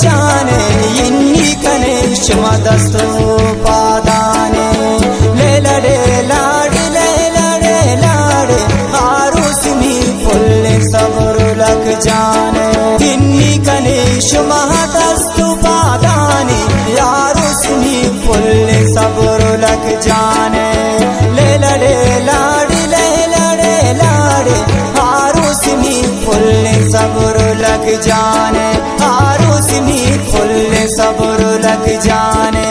जाने इन्नी कनेश मदस्तो पादाने ले लड़े लाड़े आरुसनी फुल्ले सबर लग जाने इन्नी कनेश महदस्तु पादाने आरुसनी फुल्ले सबर लग जाने ले लड़े लाड़े आरुसनी फुल्ले सबर लग जाने फुल्ले सब्र लग जाने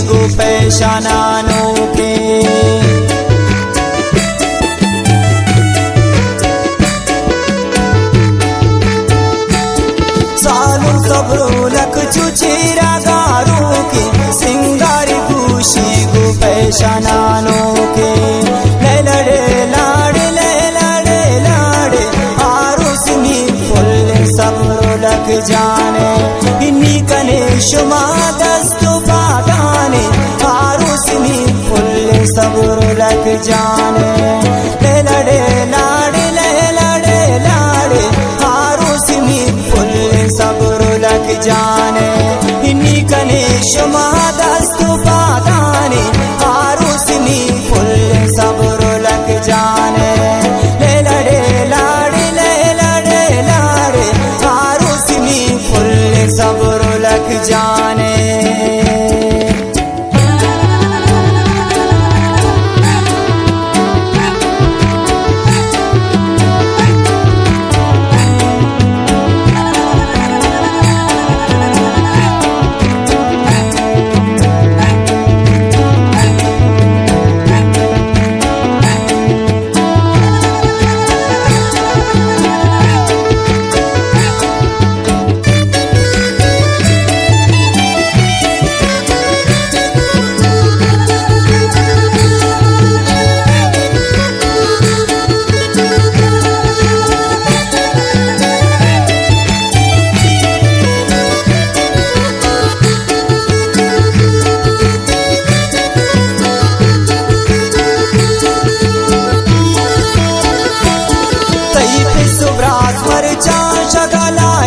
गो पैशानानों के सालों सब्रो लख चुचेरा गारों के सिंगारी खुशी गो पैशानानों के ले लड़े लाड़े आरुसनी फुल्ले सब्रो लग जाने इन्नी कनेश मादस्तु पादाने आरुसनी फुल्ले सब्र लग जाने ले लड़े लाड़े आरुसनी फुल्ले सब्र लग जाने इन्नी कनेश मादस्तु पादाने आरुसनी फुल्ले सब्र लग जाने ले लड़े लाड़े आरुसनी फुल्ले सब्र लग जाने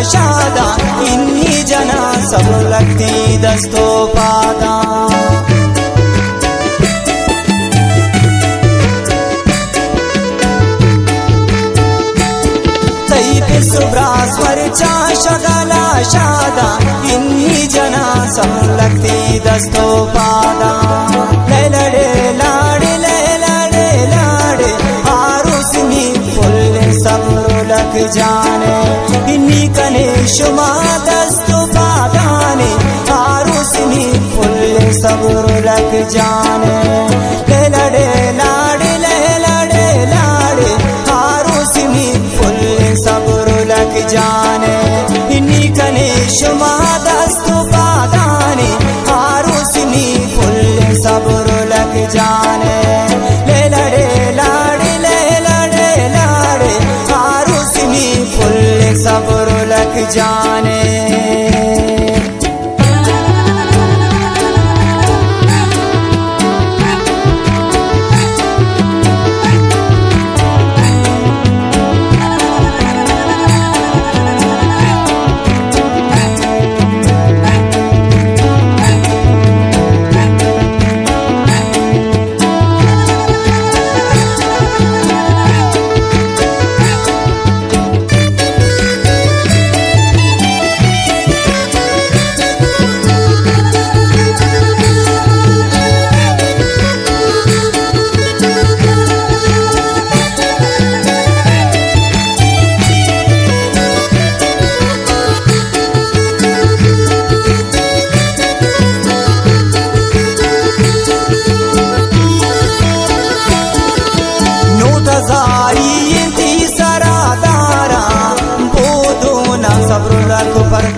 शादा इन्नी जना सब लगती दस्तो पादा तैप सुब्रास्वर चा शगला शादा इन्नी जना सब लगती दस्तो पादा ले लड़े लाड़े आरुसनी फुल्ले सब्र लग जाने इन्नी कनेश मादस्तु पादाने आरुसनी फुल्ले सब्र लग जाने ले लड़े लाड़े आरुसनी फुल्ले सब्र लग जाने इन्नी कनेश मादस्तु पादाने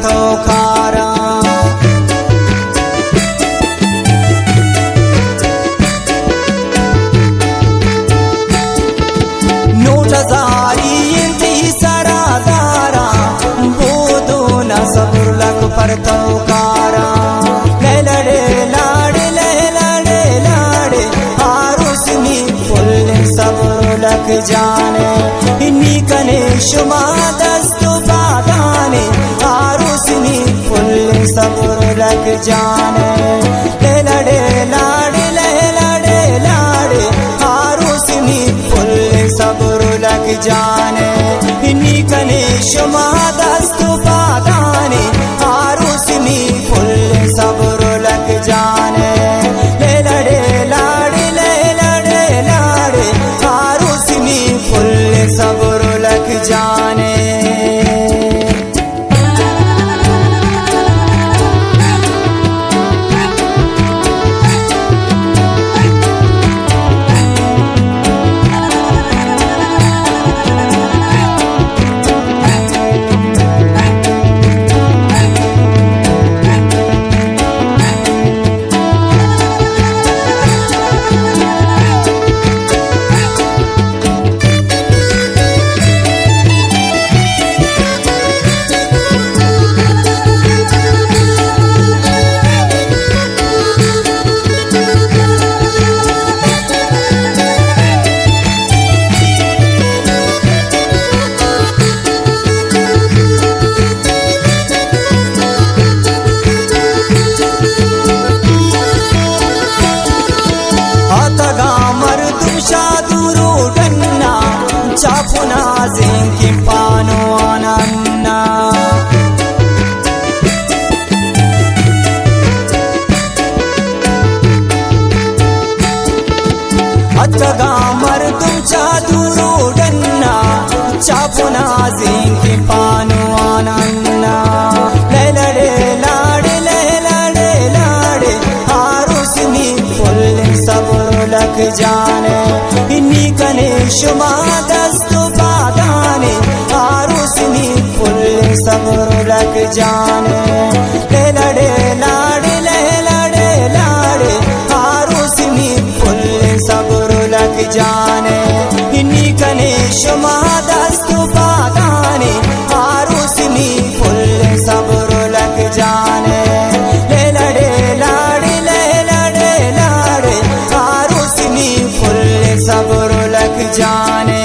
परतो खारा नोट जारी इंती सरादारा बोधो न सबुर लग परतो खारा लड़े लाड़े लड़े लाड़े आरुसनी फुल सबुर लग जाने इन्हीं कने शुमा दस्तु बादाने आरुसनी फुल सबुर लग जाने लड़े लाड़े लड़े लाड़े आरुसनी फुल सबुर लग जाने इन्हीं कने शुमा दस्तु बादाने आरुसनी फुल सबुर लग जाने लड़े लाड़े लड़े लाड़े आरुसनी फुल सबुर लग जाने चापुना ज़ेंकी पानो आनन्ना अतगा मर्दुम चादुरो डन्ना चापुना ज़ेंकी पानो आनन्ना लड़े लाड़े लड़े लाड़े आरुसनी फुल सबुर लग जाने इन्हीं कने शुमा दस्तु बादाने आरुसनी फुल सबुर लग जाने लड़े लाड़े लड़े लाड़े आरुसनी फुल सबुर लग जाने इन्हीं कने शुमा दस्तु बादाने आरुसनी फुल सबुर लग जाने लड़े लाड़े लड़े लाड़े आरुसनी फुल सबुर लग जाने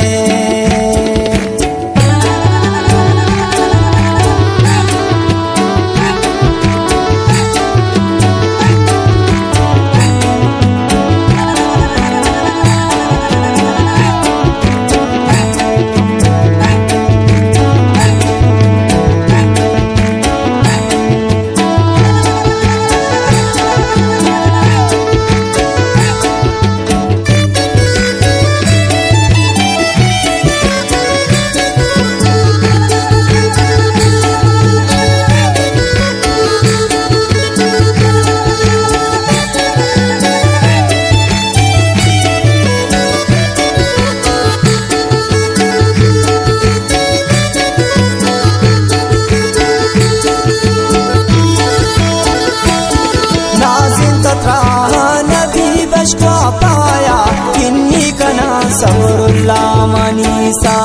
को पाया किन्हीं कना सबुरुल्ला मनीसा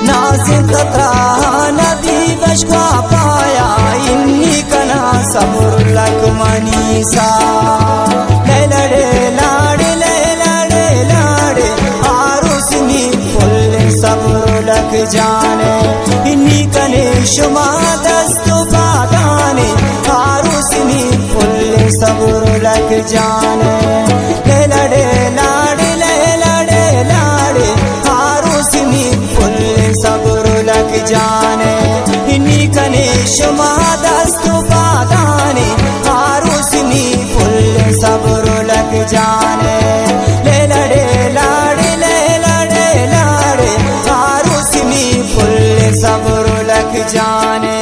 नाज़िर तत्रा नबी बश को पाया इन्हीं कना सबुरुल्ला मनीसा लड़े लाड़े लड़े लाड़े आरुसनी फुल सबुर लग जाने इन्हीं कने शुमा दस्तु बादाने आरुसनी फुल सबुर लग जाने लड़े लाड़े लड़े लाड़े आरुसनी फुल सबुर लग जाने इन्हीं कने शुमा दस्तु बादाने आरुसनी फुल सबुर लग जाने लड़े लाड़े लड़े लाड़े आरुसनी फुल सबुर लग जाने।